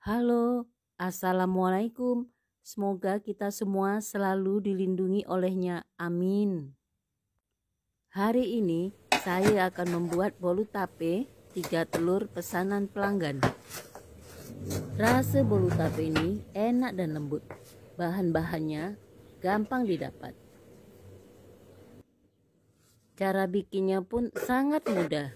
Halo, Assalamualaikum. Semoga kita semua selalu dilindungi olehnya. Amin. Hari ini saya akan membuat bolu tape 3 telur pesanan pelanggan. Rasa bolu tape ini enak dan lembut. Bahan-bahannya gampang didapat. Cara bikinnya pun sangat mudah.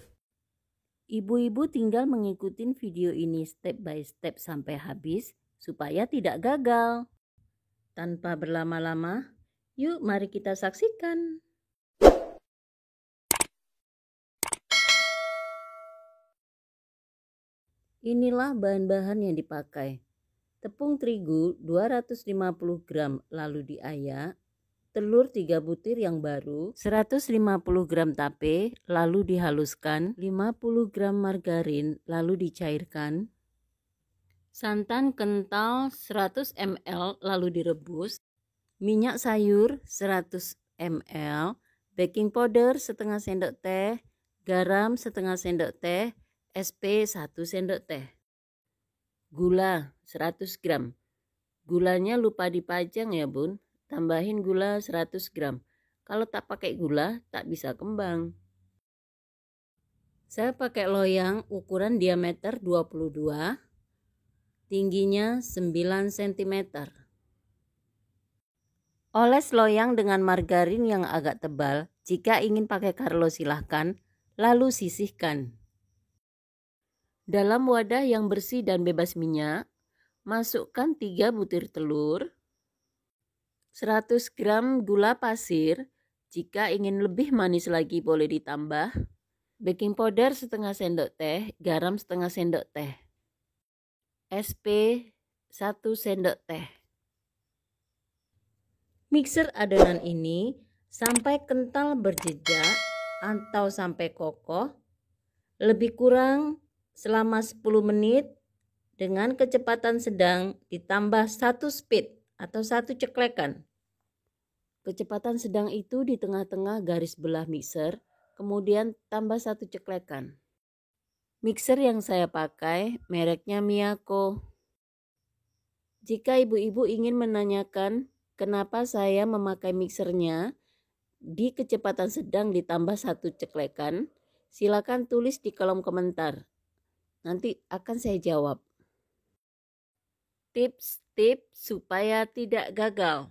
Ibu-ibu tinggal mengikuti video ini step by step sampai habis supaya tidak gagal. Tanpa berlama-lama, yuk mari kita saksikan. Inilah bahan-bahan yang dipakai. Tepung terigu 250 gram lalu diayak. Telur 3 butir yang baru, 150 gram tape lalu dihaluskan, 50 gram margarin lalu dicairkan, santan kental 100 ml lalu direbus, minyak sayur 100 ml, baking powder setengah sendok teh, garam setengah sendok teh, SP 1 sendok teh, gula 100 gram. Gulanya lupa dipajang ya bun. Tambahin gula 100 gram. Kalau tak pakai gula, tak bisa kembang. Saya pakai loyang ukuran diameter 22, tingginya 9 cm. Oles loyang dengan margarin yang agak tebal. Jika ingin pakai Carlo silahkan, lalu sisihkan. Dalam wadah yang bersih dan bebas minyak, masukkan 3 butir telur, 100 gram gula pasir, jika ingin lebih manis lagi boleh ditambah, baking powder setengah sendok teh, garam setengah sendok teh, SP 1 sendok teh. Mixer adonan ini sampai kental berjejak atau sampai kokoh, lebih kurang selama 10 menit dengan kecepatan sedang ditambah 1 speed atau 1 ceklekan. Kecepatan sedang itu di tengah-tengah garis belah mixer, kemudian tambah 1 ceklekan. Mixer yang saya pakai mereknya Miyako. Jika ibu-ibu ingin menanyakan kenapa saya memakai mixernya di kecepatan sedang ditambah 1 ceklekan, silakan tulis di kolom komentar. Nanti akan saya jawab. Tips-tips supaya tidak gagal.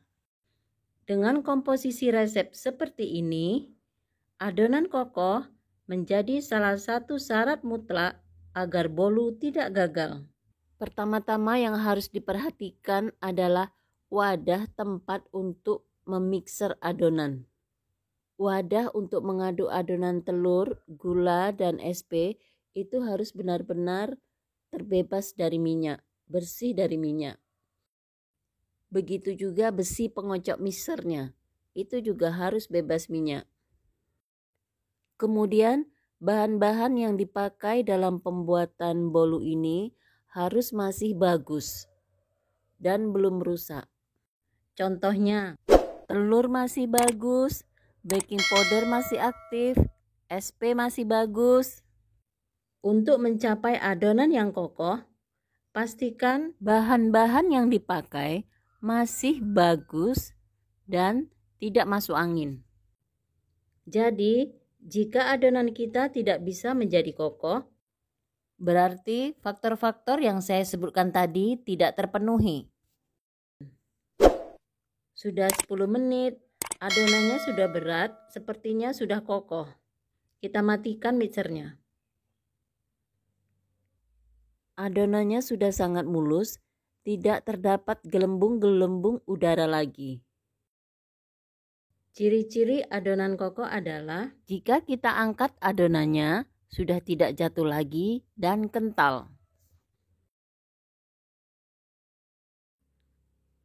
Dengan komposisi resep seperti ini, adonan kokoh menjadi salah satu syarat mutlak agar bolu tidak gagal. Pertama-tama yang harus diperhatikan adalah wadah tempat untuk memixer adonan. Wadah untuk mengaduk adonan telur, gula, dan SP itu harus benar-benar terbebas dari minyak. Bersih dari minyak. Begitu juga besi pengocok mixernya, itu juga harus bebas minyak. Kemudian bahan-bahan yang dipakai dalam pembuatan bolu ini harus masih bagus dan belum rusak. Contohnya, telur masih bagus, baking powder masih aktif, SP masih bagus. Untuk mencapai adonan yang kokoh, pastikan bahan-bahan yang dipakai masih bagus dan tidak masuk angin. Jadi, jika adonan kita tidak bisa menjadi kokoh, berarti faktor-faktor yang saya sebutkan tadi tidak terpenuhi. Sudah 10 menit, adonannya sudah berat, sepertinya sudah kokoh. Kita matikan mixernya. Adonannya sudah sangat mulus, tidak terdapat gelembung-gelembung udara lagi. Ciri-ciri adonan kokoh adalah jika kita angkat adonannya sudah tidak jatuh lagi dan kental.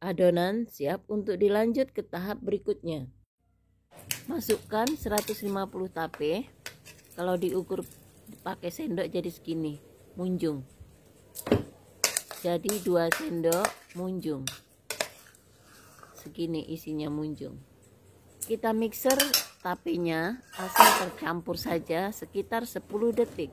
Adonan siap untuk dilanjut ke tahap berikutnya. Masukkan 150 tape, kalau diukur pakai sendok jadi segini, munjung. Jadi 2 sendok munjung. Segini isinya munjung. Kita mixer tapenya asal tercampur saja sekitar 10 detik.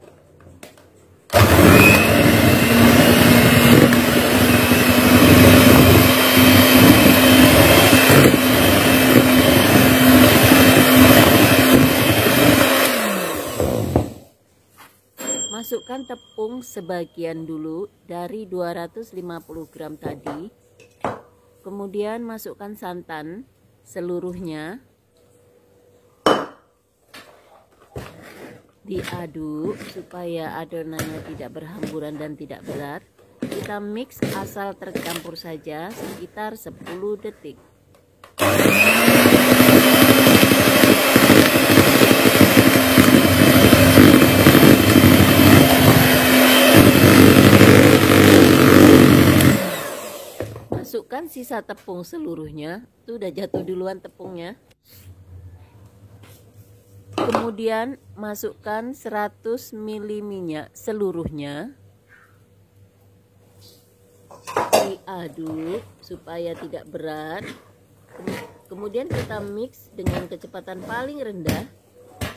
Masukkan tepung sebagian dulu dari 250 gram tadi. Kemudian masukkan santan seluruhnya. Diaduk supaya adonannya tidak berhamburan dan tidak berat. Kita mix asal tercampur saja sekitar 10 detik. Masukkan sisa tepung seluruhnya. Itu udah jatuh duluan tepungnya. Kemudian masukkan 100 ml minyak seluruhnya. Diaduk supaya tidak berat. Kemudian kita mix dengan kecepatan paling rendah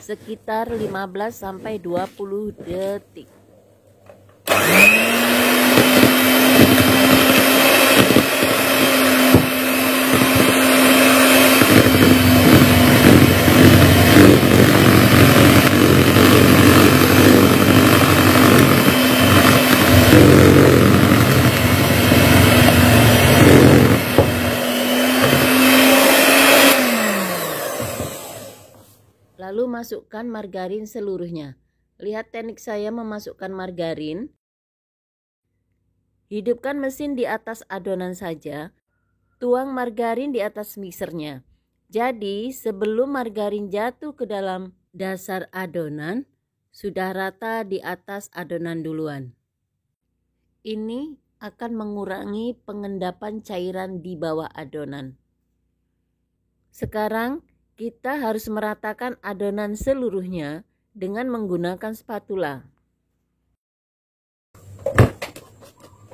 sekitar 15 sampai 20 detik. Lalu masukkan margarin seluruhnya. Lihat teknik saya memasukkan margarin. Hidupkan mesin di atas adonan saja. Tuang margarin di atas mixernya. Jadi sebelum margarin jatuh ke dalam dasar adonan, sudah rata di atas adonan duluan. Ini akan mengurangi pengendapan cairan di bawah adonan. Sekarang kita harus meratakan adonan seluruhnya dengan menggunakan spatula.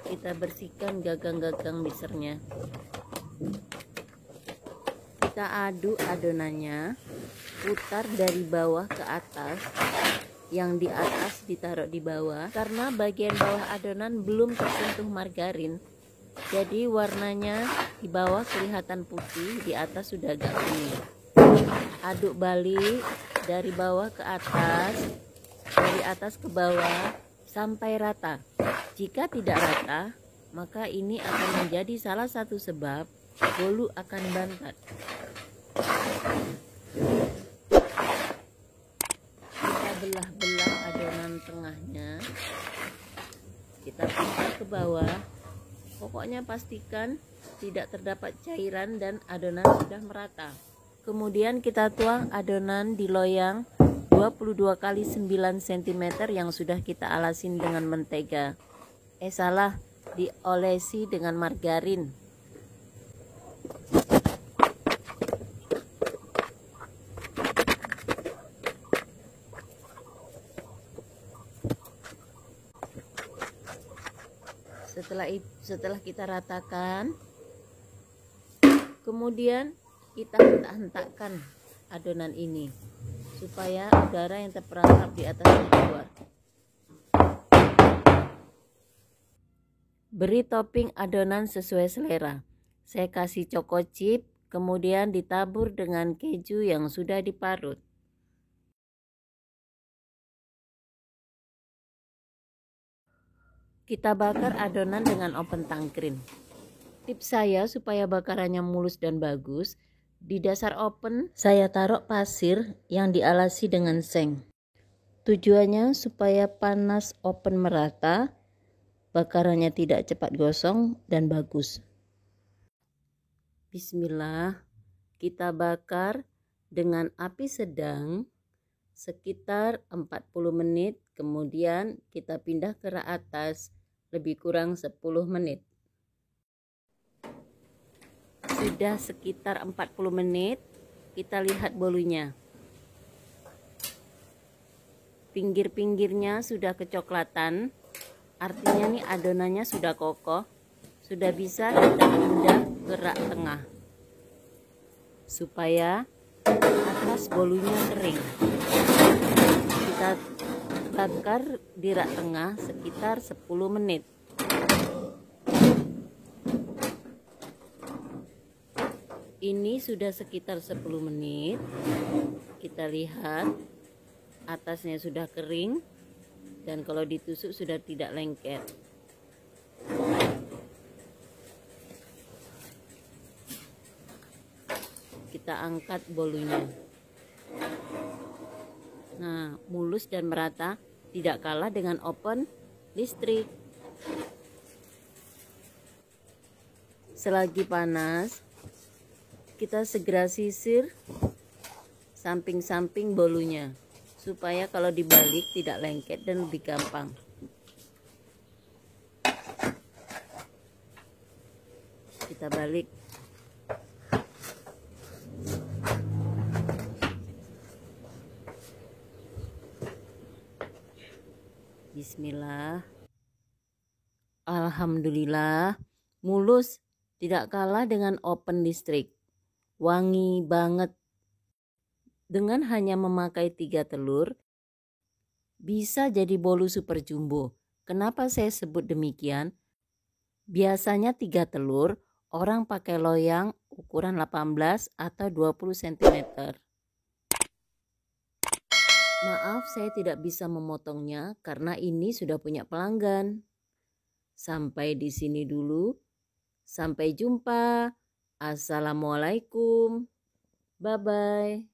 Kita bersihkan gagang-gagang mixernya. Kita aduk adonannya, putar dari bawah ke atas. Yang di atas ditaruh di bawah, karena bagian bawah adonan belum tersentuh margarin. Jadi warnanya di bawah kelihatan putih, di atas sudah agak kuning. Aduk balik dari bawah ke atas, dari atas ke bawah sampai rata. Jika tidak rata, maka ini akan menjadi salah satu sebab bolu akan bantat. Kita belah-belah adonan tengahnya, kita putar ke bawah. Pokoknya pastikan tidak terdapat cairan dan adonan sudah merata. Kemudian kita tuang adonan di loyang 22 x 9 cm yang sudah kita alasin dengan mentega. Salah, diolesi dengan margarin. Setelah kita ratakan, kemudian kita hentak-hentakkan adonan ini supaya udara yang terperangkap di atasnya keluar. Beri topping adonan sesuai selera. Saya kasih choco chip, kemudian ditabur dengan keju yang sudah diparut. Kita bakar adonan dengan oven tangkring. Tips saya supaya bakarannya mulus dan bagus, di dasar oven saya taruh pasir yang dialasi dengan seng. Tujuannya supaya panas oven merata, bakarannya tidak cepat gosong dan bagus. Bismillah, kita bakar dengan api sedang sekitar 40 menit, kemudian kita pindah ke rak atas lebih kurang 10 menit. Sudah sekitar 40 menit, kita lihat bolunya. Pinggir-pinggirnya sudah kecoklatan, artinya nih adonannya sudah kokoh, sudah bisa kita pindah ke rak tengah supaya atas bolunya kering. Kita bakar di rak tengah sekitar 10 menit. Ini sudah sekitar 10 menit. Kita lihat atasnya sudah kering. Dan kalau ditusuk sudah tidak lengket. Kita angkat bolunya. Nah, mulus dan merata, tidak kalah dengan oven listrik. Selagi panas, kita segera sisir samping-samping bolunya supaya kalau dibalik tidak lengket dan lebih gampang. Kita balik. Bismillah. Alhamdulillah, mulus, tidak kalah dengan oven listrik. Wangi banget. Dengan hanya memakai 3 telur, bisa jadi bolu super jumbo. Kenapa saya sebut demikian? Biasanya 3 telur, orang pakai loyang ukuran 18 atau 20 cm. Maaf, saya tidak bisa memotongnya karena ini sudah punya pelanggan. Sampai di sini dulu. Sampai jumpa. Assalamualaikum. Bye-bye.